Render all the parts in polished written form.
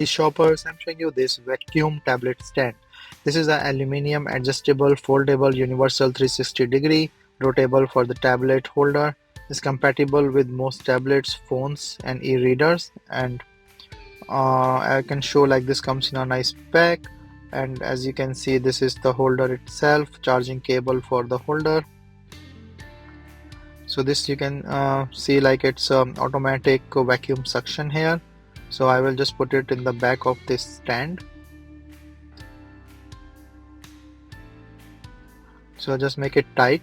Shoppers, I'm showing you this vacuum tablet stand. This is an aluminium adjustable foldable universal 360-degree rotatable for the tablet holder. It's compatible with most tablets, phones and e-readers, and I can show like this comes in a nice pack. And as you can see, this is the holder itself, charging cable for the holder. So this you can see like it's automatic vacuum suction here. So I will just put it in the back of this stand. So just make it tight.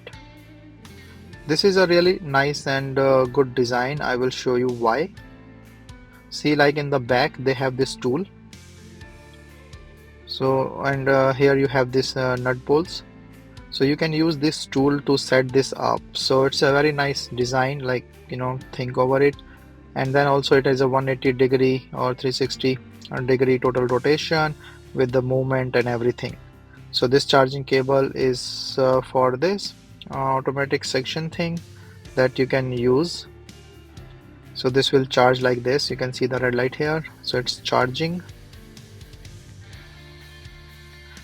This is a really nice and good design. I will show you why. See, like in the back they have this tool. So and here you have this nut bolts. So you can use this tool to set this up. So it's a very nice design, like, you know, think over it. And then also it has a 180-degree or 360-degree total rotation with the movement and everything. So this charging cable is for this automatic section thing that you can use. So this will charge like this. You can see the red light here. So it's charging.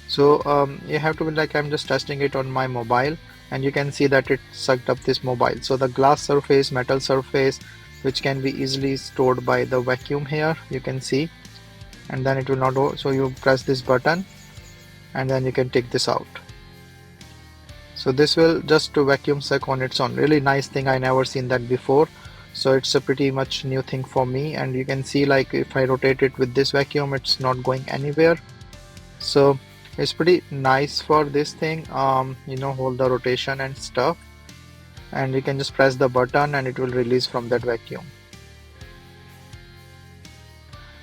So you have to be like, I'm just testing it on my mobile, and you can see that it sucked up this mobile. So the glass surface, metal surface, which can be easily stored by the vacuum here, you can see, and then it will not go. So you press this button and then you can take this out. So this will just to vacuum suck on its own. Really nice thing. I never seen that before. So it's a pretty much new thing for me. And you can see like if I rotate it with this vacuum, it's not going anywhere. So it's pretty nice for this thing, you know, hold the rotation and stuff, and you can just press the button and it will release from that vacuum.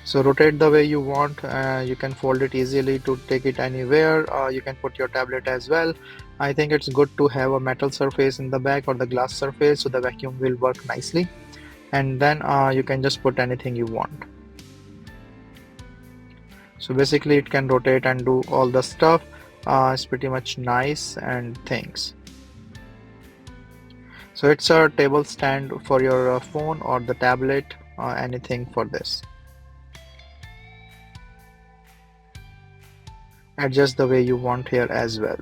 So rotate the way you want. You can fold it easily to take it anywhere. You can put your tablet as well. I think it's good to have a metal surface in the back or the glass surface, so the vacuum will work nicely, and then you can just put anything you want. So basically it can rotate and do all the stuff. It's pretty much nice and things. So it's a table stand for your phone or the tablet, anything for this. Adjust the way you want here as well.